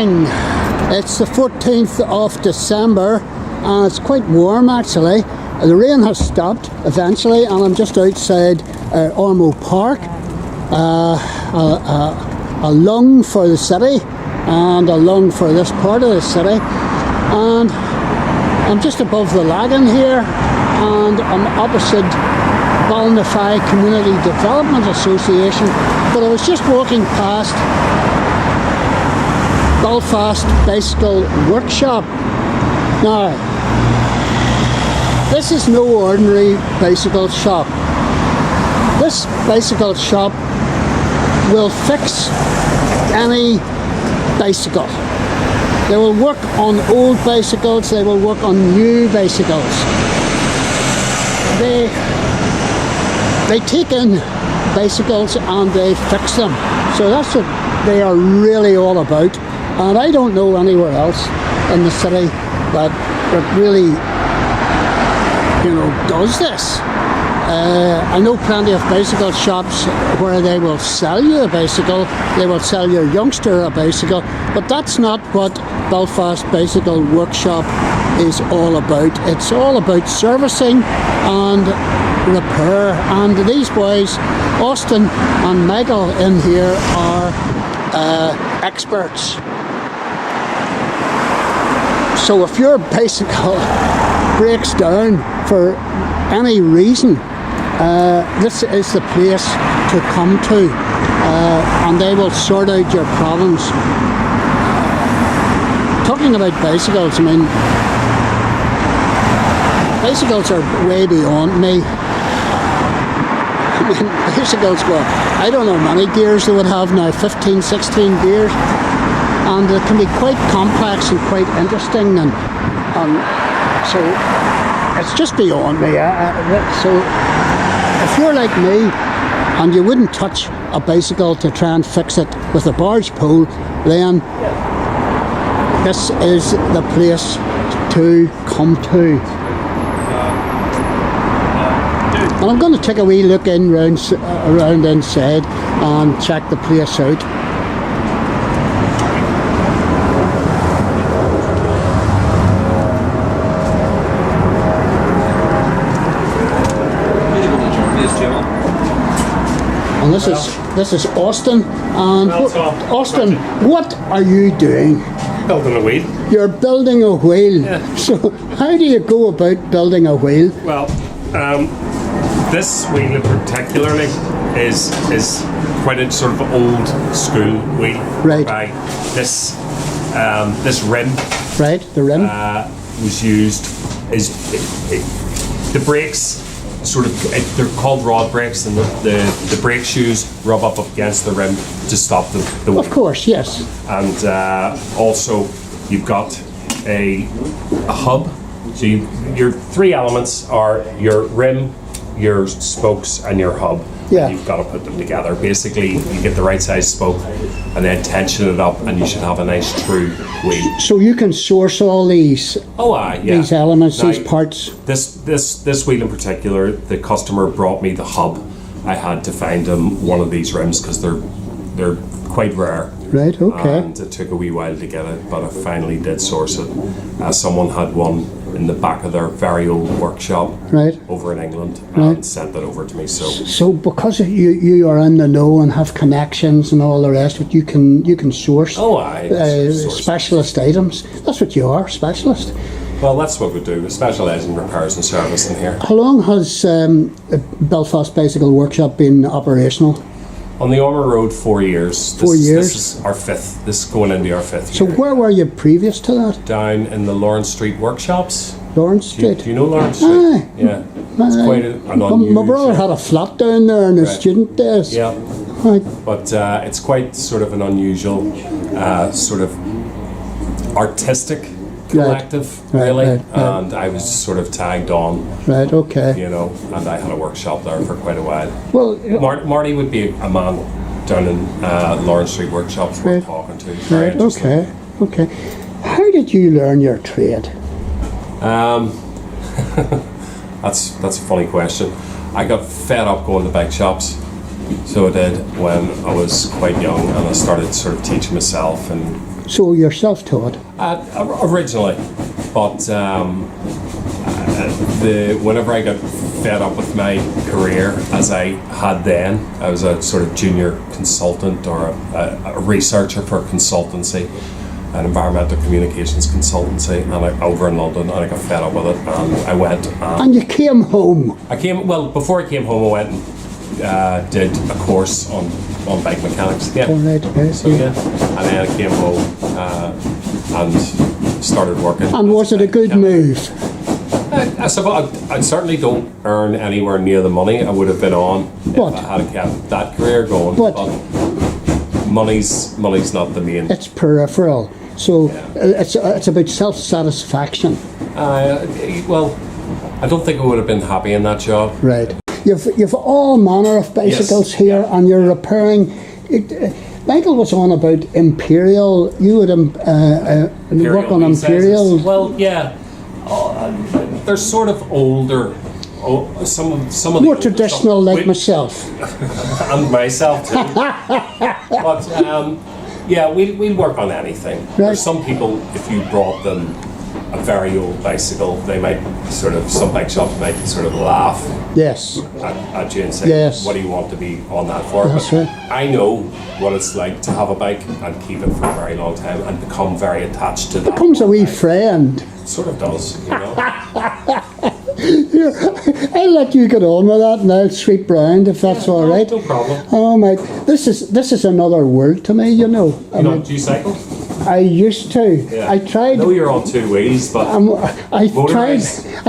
morning. It's the 14th of December and it's quite warm actually. The rain has stopped eventually and I'm just outside Ormeau Park. A lung for the city and a lung for this part of the city, and I'm just above the lagoon here and I'm opposite Ballinafie Community Development Association, but I was just walking past Belfast Bicycle Workshop. Now, this is no ordinary bicycle shop. This bicycle shop will fix any bicycle. They will work on old bicycles, they will work on new bicycles. They take in bicycles and they fix them. So that's what they are really all about. And I don't know anywhere else in the city that really, does this. I know plenty of bicycle shops where they will sell you a bicycle, they will sell your youngster a bicycle, but that's not what Belfast Bicycle Workshop is all about. It's all about servicing and repair, and these boys, Austin and Michael in here, are experts. So if your bicycle breaks down for any reason, this is the place to come to, and they will sort out your problems. Talking about bicycles, I mean, bicycles are way beyond me. I mean, bicycles, well, I don't know how many gears they would have now, 15, 16 gears, and they can be quite complex and quite interesting, and so it's just beyond me. So if you're like me and you wouldn't touch a bicycle to try and fix it with a barge pole, then this is the place to come to. And I'm going to take a wee look in around inside and check the place out. And this is Austin. And Austin, what are you doing? Building a wheel. You're building a wheel. Yeah. So how do you go about building a wheel? Well, this wheel particularly is quite a sort of old school wheel. Right. This rim. Right, the rim. Was used the brakes. They're called rod brakes, and the brake shoes rub up against the rim to stop the wheel. Of course, yes. And also you've got a hub. So your three elements are your rim, your spokes, and your hub. Yeah. And you've got to put them together. Basically, you get the right size spoke and then tension it up, and you should have a nice true wheel. So you can source all these. These elements, now, these parts. This wheel in particular, the customer brought me the hub. I had to find him one of these rims because they're quite rare. Right. Okay. And it took a wee while to get it, but I finally did source it. Someone had one in the back of their very old workshop over in England and sent that over to me. So because you are in the know and have connections and all the rest, but you can source specialist items. That's what you are, specialist. Well, that's what we do. We specialise in repairs and service in here. How long has Belfast Bicycle Workshop been operational? On the Ormeau Road, 4 years. 4 years? This is our fifth. This is going into our fifth year. So where were you previous to that? Down in the Lawrence Street workshops. Lawrence Street? Do you know Lawrence Street? Aye. Yeah. It's quite an unusual... My brother had a flat down there in his student days. Yeah. Right. But it's quite sort of an unusual, sort of artistic collective, really. And I was sort of tagged on. Right, okay. And I had a workshop there for quite a while. Well, Marty would be a man down in Lawrence Street workshops we're talking to. Right, okay. How did you learn your trade? That's a funny question. I got fed up going to bike shops. So I did when I was quite young, and I started sort of teaching myself and So you're self-taught. Originally, but whenever I got fed up with my career as I had then, I was a sort of junior consultant or a researcher for a consultancy, an environmental communications consultancy, and over in London, and I got fed up with it, and I went. And you came home. Before I came home, I went and did a course on bike mechanics. Yeah. All right, okay. So yeah, and then I came home and started working. And was it a good move? I suppose I certainly don't earn anywhere near the money I would have been on if I had kept that career going. But money's not the main. It's peripheral. So it's about self-satisfaction. Well, I don't think I would have been happy in that job. Right. You've all manner of bicycles here, and you're repairing. Michael was on about Imperial. You would work on Imperial. Well, yeah. They're sort of older. Some of More the traditional, like myself. And myself too. But yeah, we'll work on anything. Right. There's some people, if you brought them a very old bicycle, they might some bike shops might sort of laugh Yes. at you and say, Yes. what do you want to be on that for? That's But right. I know what it's like to have a bike and keep it for a very long time and become very attached to that. Becomes a wee friend. It sort of does, you know. Here, I'll let you get on with that, and I'll sweep round if that's all right. No problem. Oh my! This is another world to me. You know. Do you cycle? I used to. Yeah. I tried. I know you're on two wheels, but I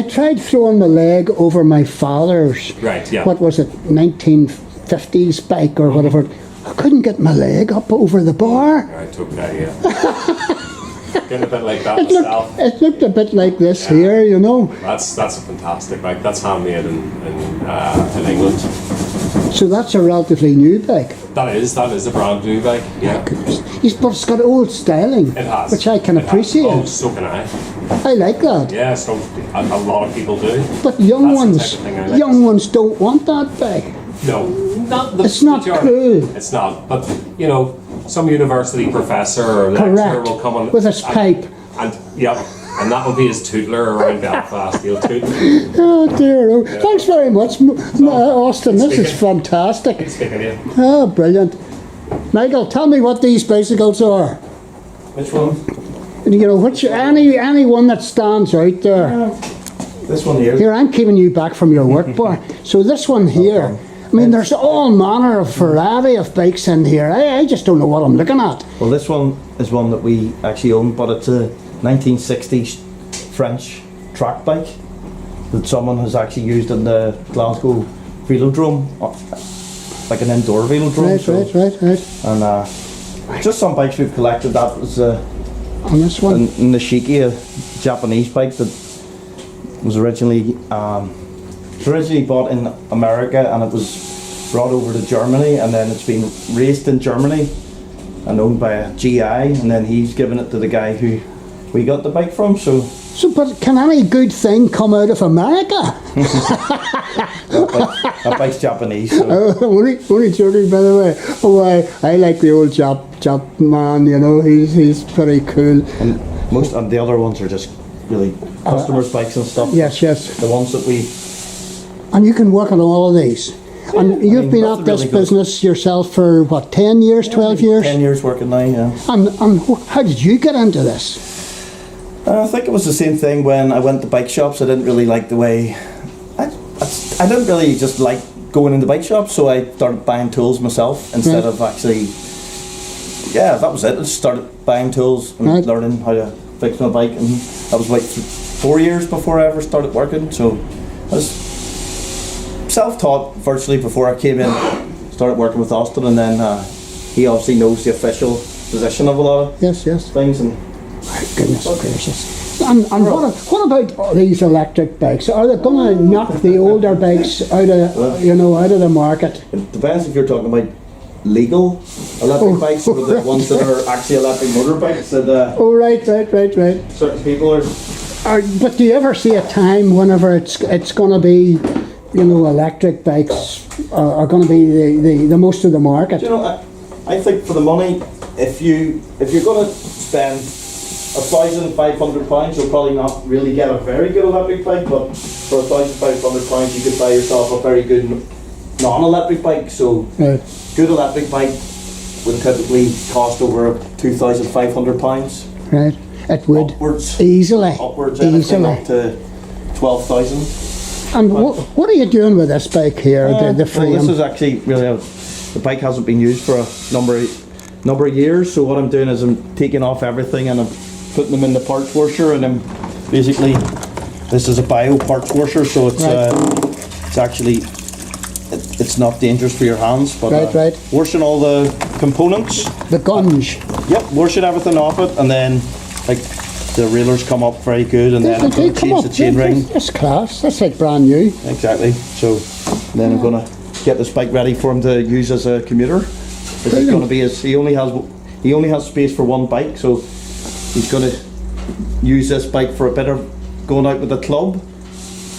tried throwing my leg over my father's. Right, yeah. What was it? 1950s bike or whatever. I couldn't get my leg up over the bar. Right, okay, yeah. Getting a bit like that myself. It looked a bit like this here, you know. That's a fantastic bike. That's handmade in England. So that's a relatively new bike. That is a brand new bike. Yeah. But it's got old styling. It has. Which I can appreciate. Oh, so can I. I like that. Yeah, so a lot of people do. But That's the type of thing I like. young ones don't want that bike. No, not the It's not majority. cool. It's not. But you know, some university professor or lecturer Correct. will come on With his pipe. and that will be his tootler around Belfast. He'll toot. Oh dear. Oh. Yeah. Thanks very much, Austin. This is fantastic. Good speaking to you. Oh, brilliant. Michael, tell me what these bicycles are. Which one? You know, any one that stands out there. This one here. Here, I'm keeping you back from your work bar. So this one here, I mean, there's all manner of variety of bikes in here. I just don't know what I'm looking at. Well, this one is one that we actually own, but it's a 1960s French track bike that someone has actually used in the Glasgow Velodrome, like an indoor velodrome. Right. And just some bikes we've collected. That was On this one? in the Shiki, a Japanese bike that was originally bought in America, and it was brought over to Germany, and then it's been raced in Germany and owned by a GI, and then he's given it to the guy who we got the bike from. So But can any good thing come out of America? that bike's Japanese. So. Only joking, by the way. Oh, I like the old Jap man, you know, he's pretty cool. And most of the other ones are just really customers' bikes and stuff. Yes. The ones that we... And you can work on all of these. And you've been at this really good. business yourself for, what, 10 years, 12 years? 10 years working now, yeah. And how did you get into this? I think it was the same thing when I went to bike shops. I didn't really like the way... I didn't really just like going into bike shops, so I started buying tools myself instead of actually... Yeah, that was it. I just started buying tools and learning how to fix my bike, and that was like 4 years before I ever started working, so I was self-taught virtually before I came in, started working with Austin, and then he obviously knows the official position of a lot of things. And My goodness gracious. And what about these electric bikes? Are they going to knock the older bikes out of out of the market? It depends if you're talking about legal electric bikes or the ones that are actually electric motorbikes that Right. certain people are... But do you ever see a time whenever it's going to be, electric bikes are going to be the most of the market? You know, I think for the money, if you're going to spend £1,500, you'll probably not really get a very good electric bike, but for £1,500 you could buy yourself a very good non-electric bike. So Right. good electric bike would typically cost over £2,500. Right. It would. Upwards. Easily. Upwards, anything Easily. up to 12,000. And what are you doing with this bike here, the frame? Well, this is actually really the bike hasn't been used for a number of years. So what I'm doing is I'm taking off everything and I'm putting them in the parts washer, and then basically this is a bio parts washer, so it's Right. it's actually it's not dangerous for your hands. But Right. washing all the components. The gunge. Yep, washing everything off it, and then like the railers come up very good, and then I'm going to change the chain ring. That's class. That's like brand new. Exactly. So then I'm going to get this bike ready for him to use as a commuter. This is going to be he only has space for one bike, so he's going to use this bike for a bit of going out with the club.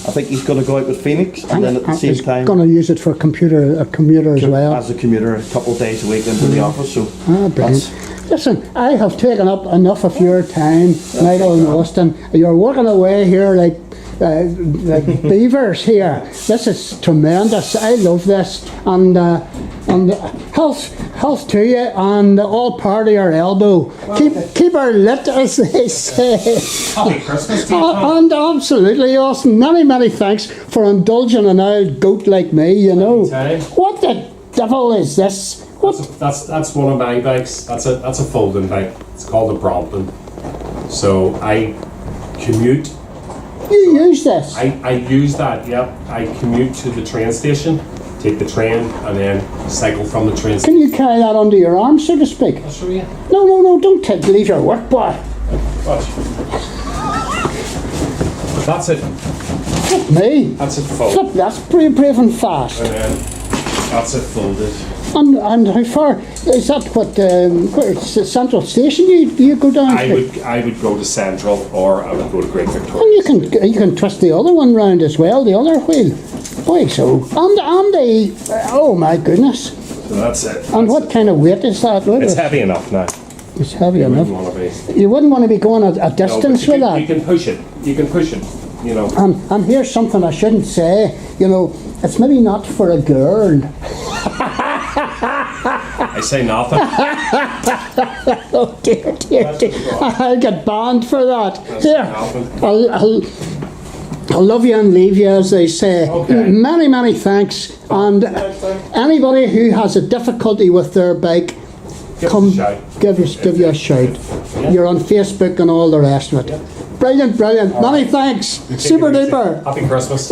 I think he's going to go out with Phoenix, and then at the same he's time going to use it for a commuter as well. as a commuter a couple of days a week into the office. So Brilliant. Listen, I have taken up enough of your time, Michael and Austin. You're working away here like beavers here. This is tremendous. I love this, and health to you, and all power to your elbow. Keep her lit, as they say. Happy Christmas to you, Tom. And absolutely, Austin. Many thanks for indulging an old goat like me. You know Anytime. what the devil is this? What? That's one of my bikes. That's a folding bike. It's called a Brompton. So I commute. You use this? I use that. Yep. I commute to the train station, take the train, and then cycle from the train station. Can you carry that under your arm, so to speak? I'll show you. No, don't leave your work, boy. Watch. That's it. Flip me. That's it folded. Flip, that's brave and fast. And then that's it folded. And how far is that? Where's the central station you go down to? I would go to Central, or I would go to Great Victoria. And you can twist the other one round as well, the other wheel. Boy, so and the oh my goodness! So that's it. And what kind of weight is that? It's heavy enough now. It's heavy You enough. wouldn't want to be. You wouldn't want to be going a No, but distance with that. You can push it. You can push it. You know. And here's something I shouldn't say. You know, it's maybe not for a girl. I say nothing. Oh dear. I'll get banned for that. Here, I'll love you and leave you, as they say. Okay. Many thanks. And anybody who has a difficulty with their bike, Give come us a shout. give you a shout. Yeah. You're on Facebook and all the rest of it. Brilliant. Many thanks. Take Super it easy. duper. Happy Christmas.